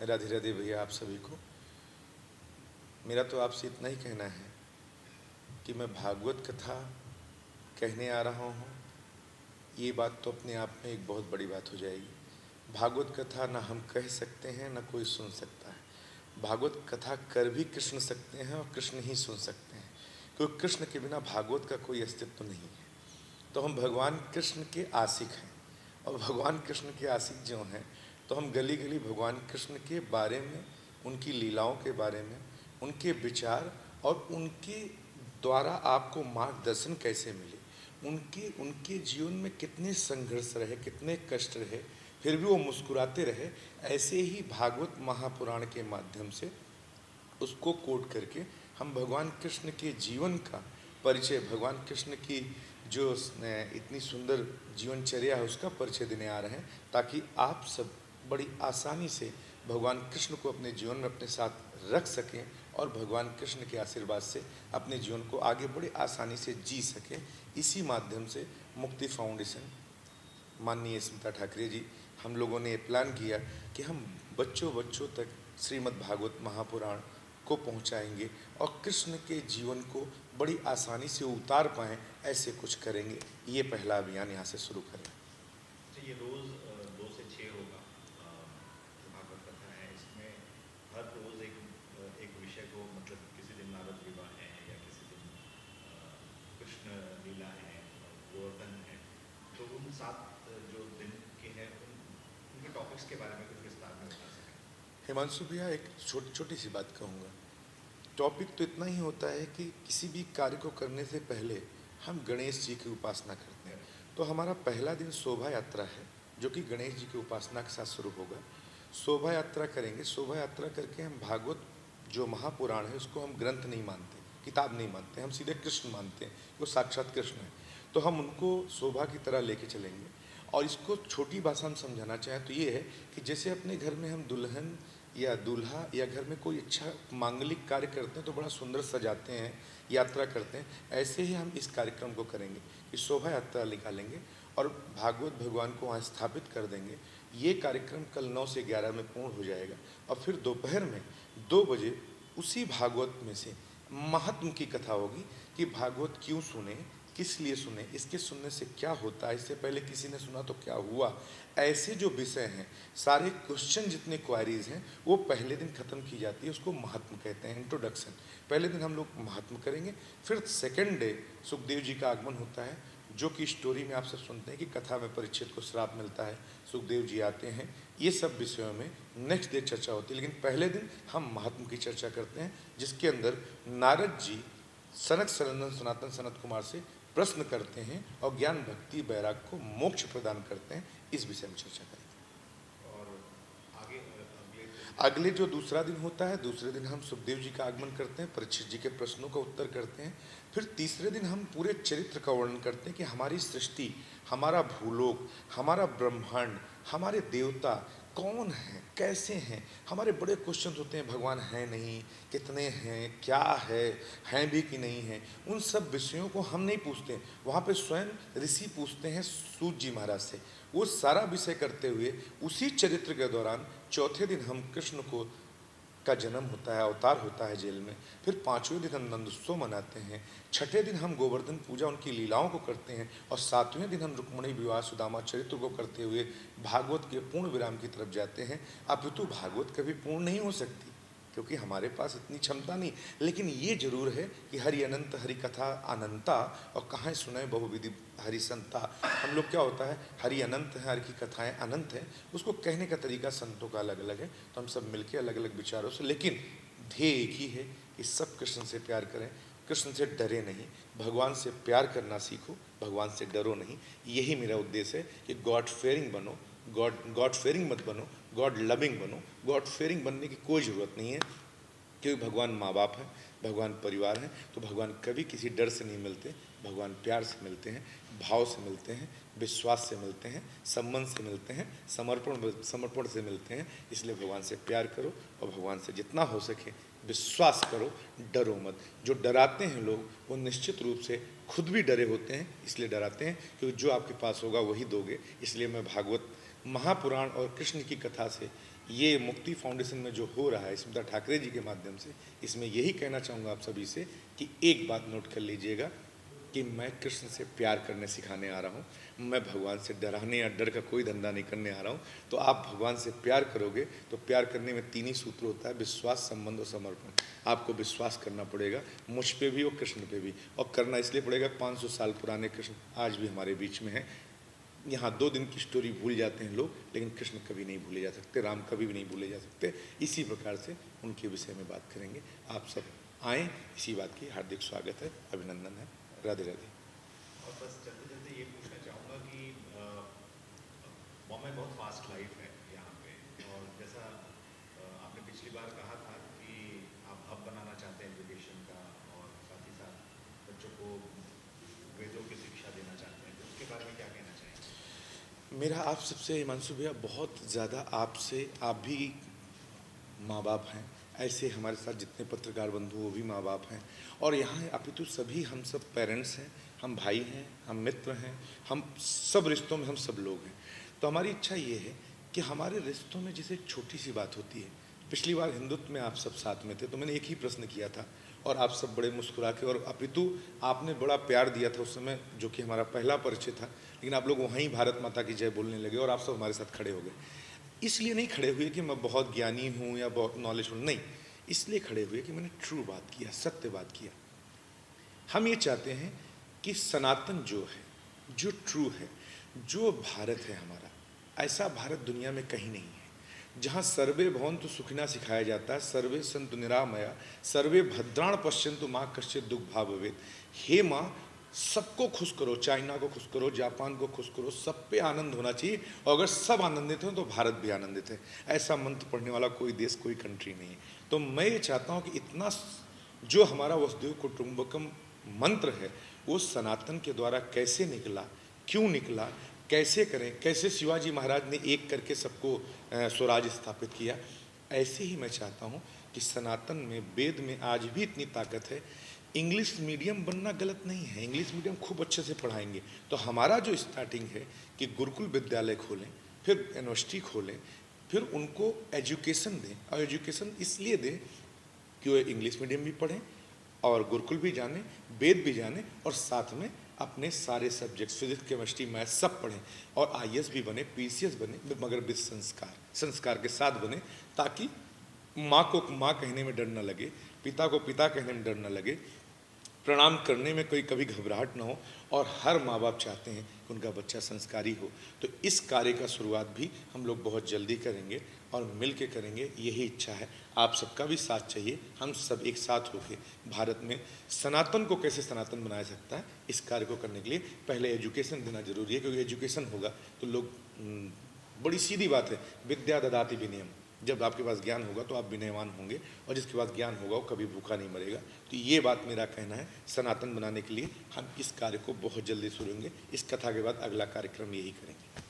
राधे राधे भैया आप सभी को। मेरा तो आपसे इतना ही कहना है कि मैं भागवत कथा कहने आ रहा हूँ, ये बात तो अपने आप में एक बहुत बड़ी बात हो जाएगी। भागवत कथा ना हम कह सकते हैं ना कोई सुन सकता है। भागवत कथा कर भी कृष्ण सकते हैं और कृष्ण ही सुन सकते हैं, क्योंकि कृष्ण के बिना भागवत का कोई अस्तित्व नहीं है। तो हम भगवान कृष्ण के आशिक हैं, और भगवान कृष्ण के आशिक जो हैं तो हम गली गली भगवान कृष्ण के बारे में, उनकी लीलाओं के बारे में, उनके विचार और उनके द्वारा आपको मार्गदर्शन कैसे मिले, उनके जीवन में कितने संघर्ष रहे, कितने कष्ट रहे, फिर भी वो मुस्कुराते रहे, ऐसे ही भागवत महापुराण के माध्यम से उसको कोट करके हम भगवान कृष्ण के जीवन का परिचय, भगवान कृष्ण की जो इतनी सुंदर जीवनचर्या है उसका परिचय देने आ रहे हैं, ताकि आप सब बड़ी आसानी से भगवान कृष्ण को अपने जीवन में अपने साथ रख सकें और भगवान कृष्ण के आशीर्वाद से अपने जीवन को आगे बड़ी आसानी से जी सकें। इसी माध्यम से मुक्ति फाउंडेशन, माननीय स्मिता ठाकरे जी, हम लोगों ने प्लान किया कि हम बच्चों तक श्रीमद् भागवत महापुराण को पहुंचाएंगे और कृष्ण के जीवन को बड़ी आसानी से उतार पाएँ, ऐसे कुछ करेंगे। ये पहला अभियान यहाँ से शुरू करें। तो ये रोज़ 2 से 6 होगा जो भागवत कथा है, इसमें हर रोज़ एक विषय को, मतलब किसी दिन नारद विवाह है या किसी दिन कृष्ण लीला है, गोवर्धन है, तो उन 7 जो दिन के हैं उनके टॉपिक्स के बारे में कुछ विस्तार में बता सकें। हिमांशु भैया, एक छोटी सी बात कहूँगा। टॉपिक तो इतना ही होता है कि किसी भी कार्य को करने से पहले हम गणेश जी की उपासना करते हैं। तो हमारा पहला दिन शोभा यात्रा है, जो कि गणेश जी की उपासना के साथ शुरू होगा। शोभा यात्रा करेंगे। शोभा यात्रा करके हम भागवत जो महापुराण है उसको हम ग्रंथ नहीं मानते, किताब नहीं मानते, हम सीधे कृष्ण मानते हैं, वो साक्षात कृष्ण है। तो हम उनको शोभा की तरह लेके चलेंगे। और इसको छोटी भाषा में समझाना चाहें तो ये है कि जैसे अपने घर में हम दुल्हन या दूल्हा या घर में कोई अच्छा मांगलिक कार्य करते हैं तो बड़ा सुंदर सजाते हैं, यात्रा करते हैं, ऐसे ही हम इस कार्यक्रम को करेंगे कि शोभा यात्रा निकालेंगे और भागवत भगवान को वहाँ स्थापित कर देंगे। ये कार्यक्रम कल 9 से 11 में पूर्ण हो जाएगा और फिर दोपहर में 2 बजे उसी भागवत में से महात्म की कथा होगी कि भागवत क्यों सुने, किस लिए सुने, इसके सुनने से क्या होता है, इससे पहले किसी ने सुना तो क्या हुआ। ऐसे जो विषय हैं, सारे क्वेश्चन जितने क्वारीज हैं वो पहले दिन खत्म की जाती है, उसको महात्म कहते हैं, इंट्रोडक्शन। पहले दिन हम लोग महात्म करेंगे, फिर सेकंड डे सुखदेव जी का आगमन होता है, जो कि स्टोरी में आप सब सुनते हैं कि कथा में परीक्षित को श्राप मिलता है, सुखदेव जी आते हैं, ये सब विषयों में नेक्स्ट डे चर्चा होती है। लेकिन पहले दिन हम महात्म की चर्चा करते हैं, जिसके अंदर नारद जी सनक सनंदन सनातन सनत कुमार से प्रश्न करते हैं और ज्ञान भक्ति वैराग को मोक्ष प्रदान करते हैं। इस विषय में चर्चा करेंगे। और आगे अगले जो दूसरा दिन होता है, दूसरे दिन हम सुखदेव जी का आगमन करते हैं, परीक्षित जी के प्रश्नों का उत्तर करते हैं। फिर तीसरे दिन हम पूरे चरित्र का वर्णन करते हैं कि हमारी सृष्टि, हमारा भूलोक, हमारा ब्रह्मांड, हमारे देवता कौन हैं, कैसे हैं। हमारे बड़े क्वेश्चन होते हैं, भगवान हैं नहीं, कितने हैं, क्या है, हैं भी कि नहीं हैं। उन सब विषयों को हम नहीं पूछते, वहाँ पे स्वयं ऋषि पूछते हैं सूत जी महाराज से। वो सारा विषय करते हुए उसी चरित्र के दौरान चौथे दिन हम कृष्ण को का जन्म होता है, अवतार होता है जेल में। फिर 5वें दिन हम नंदोत्सव मनाते हैं, 6ठे दिन हम गोवर्धन पूजा उनकी लीलाओं को करते हैं और 7वें दिन हम रुक्मणी विवाह सुदामा चरित्र को करते हुए भागवत के पूर्ण विराम की तरफ जाते हैं। अपितु भागवत कभी पूर्ण नहीं हो सकती, क्योंकि हमारे पास इतनी क्षमता नहीं। लेकिन ये जरूर है कि हरि अनंत हरि कथा अनंता, और कहाँ सुने बहुविधि हरि संता। हम लोग क्या होता है, हरि अनंत है, हरि की कथाएं अनंत हैं, उसको कहने का तरीका संतों का अलग अलग है। तो हम सब मिलके अलग अलग विचारों से, लेकिन ध्येय एक ही है कि सब कृष्ण से प्यार करें, कृष्ण से डरे नहीं, भगवान से प्यार करना सीखो, भगवान से डरो नहीं। यही मेरा उद्देश्य है कि गॉड फेयरिंग बनो, गॉड फेयरिंग मत बनो, गॉड लविंग बनो। गॉड फेयरिंग बनने की कोई ज़रूरत नहीं है, क्योंकि भगवान माँ बाप है, भगवान परिवार है। तो भगवान कभी किसी डर से नहीं मिलते, भगवान प्यार से मिलते हैं, भाव से मिलते हैं, विश्वास से मिलते हैं, सम्मान से मिलते हैं, समर्पण से मिलते हैं। इसलिए भगवान से प्यार करो और भगवान से जितना हो सके विश्वास करो, डरो मत। जो डराते हैं लोग वो निश्चित रूप से खुद भी डरे होते हैं, इसलिए डराते हैं, क्योंकि जो आपके पास होगा वही दोगे। इसलिए मैं भागवत महापुराण और कृष्ण की कथा से ये मुक्ति फाउंडेशन में जो हो रहा है स्मिता ठाकरे जी के माध्यम से, इसमें यही कहना चाहूँगा आप सभी से कि एक बात नोट कर लीजिएगा कि मैं कृष्ण से प्यार करने सिखाने आ रहा हूँ, मैं भगवान से डराने या डर का कोई धंधा नहीं करने आ रहा हूँ। तो आप भगवान से प्यार करोगे तो प्यार करने में 3 ही सूत्र होता है, विश्वास, संबंध और समर्पण। आपको विश्वास करना पड़ेगा मुझ पे भी और कृष्ण पे भी, और करना इसलिए पड़ेगा 500 साल पुराने कृष्ण आज भी हमारे बीच में हैं। यहाँ 2 दिन की स्टोरी भूल जाते हैं लोग, लेकिन कृष्ण कभी नहीं भूले जा सकते, राम कभी भी नहीं भूले जा सकते। इसी प्रकार से उनके विषय में बात करेंगे। आप सब आएँ, इसी बात की हार्दिक स्वागत है, अभिनंदन है। राधे राधे। और बस चलते चलते ये पूछना चाहूँगा कि बॉम्बे बहुत फास्ट लाइफ है यहाँ पे, और जैसा आपने पिछली बार कहा था कि आप हब बनाना चाहते हैं एजुकेशन का, और साथ ही साथ बच्चों को वेदों की शिक्षा देना चाहते हैं, तो उसके बारे में क्या कहना चाहेंगे? मेरा आप सबसे हिमांशु भैया बहुत ज़्यादा आपसे, आप भी माँ बाप हैं, ऐसे हमारे साथ जितने पत्रकार बंधु वो भी माँ बाप हैं, और यहाँ अपितु सभी हम सब पेरेंट्स हैं, हम भाई हैं, हम मित्र हैं, हम सब रिश्तों में हम सब लोग हैं। तो हमारी इच्छा ये है कि हमारे रिश्तों में जैसे एक छोटी सी बात होती है। पिछली बार हिंदुत्व में आप सब साथ में थे तो मैंने एक ही प्रश्न किया था और आप सब बड़े मुस्कुरा के, और अपितु आपने बड़ा प्यार दिया था उस समय, जो कि हमारा पहला परिचय था, लेकिन आप लोग वहीं भारत माता की जय बोलने लगे और आप सब हमारे साथ खड़े हो गए। इसलिए नहीं खड़े हुए कि मैं बहुत ज्ञानी हूँ या बहुत नॉलेजफुल, नहीं, इसलिए खड़े हुए कि मैंने ट्रू बात किया, सत्य बात किया। हम ये चाहते हैं कि सनातन जो है, जो ट्रू है, जो भारत है हमारा, ऐसा भारत दुनिया में कहीं नहीं है, जहाँ सर्वे भवन्तु सुखिनः सिखाया जाता है, सर्वे सन्तु निरामया, सर्वे भद्राण पश्यन्तु माँ कश्चित् दुःख भाग् भवेत्। हे माँ, सबको खुश करो, चाइना को खुश करो, जापान को खुश करो, सब पे आनंद होना चाहिए, और अगर सब आनंदित हो तो भारत भी आनंदित है। ऐसा मंत्र पढ़ने वाला कोई देश, कोई कंट्री नहीं है। तो मैं ये चाहता हूँ कि इतना जो हमारा वसुधैव कुटुंबकम मंत्र है वो सनातन के द्वारा कैसे निकला, क्यों निकला, कैसे करें, कैसे शिवाजी महाराज ने एक करके सबको स्वराज स्थापित किया, ऐसे ही मैं चाहता हूँ कि सनातन में, वेद में आज भी इतनी ताकत है। इंग्लिश मीडियम बनना गलत नहीं है, इंग्लिश मीडियम खूब अच्छे से पढ़ाएंगे। तो हमारा जो स्टार्टिंग है कि गुरुकुल विद्यालय खोलें, फिर यूनिवर्सिटी खोलें, फिर उनको एजुकेशन दें, और एजुकेशन इसलिए दें कि वो इंग्लिश मीडियम भी पढ़ें और गुरुकुल भी जाने, वेद भी जाने, और साथ में अपने सारे सब्जेक्ट्स फिजिक्स, केमिस्ट्री, मैथ सब पढ़ें, और IAS भी बने, PCS बने, मगर विद संस्कार के साथ बने, ताकि माँ को माँ कहने में डर न लगे, पिता को पिता कहने में डर न लगे, प्रणाम करने में कोई कभी घबराहट ना हो, और हर माँ बाप चाहते हैं कि उनका बच्चा संस्कारी हो। तो इस कार्य का शुरुआत भी हम लोग बहुत जल्दी करेंगे और मिल के करेंगे, यही इच्छा है। आप सबका भी साथ चाहिए, हम सब एक साथ होकर भारत में सनातन को कैसे सनातन बनाया सकता है, इस कार्य को करने के लिए पहले एजुकेशन देना जरूरी है, क्योंकि एजुकेशन होगा तो लोग, बड़ी सीधी बात है, विद्या ददाति विनयम, जब आपके पास ज्ञान होगा तो आप विनयवान होंगे, और जिसके पास ज्ञान होगा वो कभी भूखा नहीं मरेगा। तो ये बात मेरा कहना है, सनातन बनाने के लिए हम इस कार्य को बहुत जल्दी शुरू होंगे। इस कथा के बाद अगला कार्यक्रम यही करेंगे।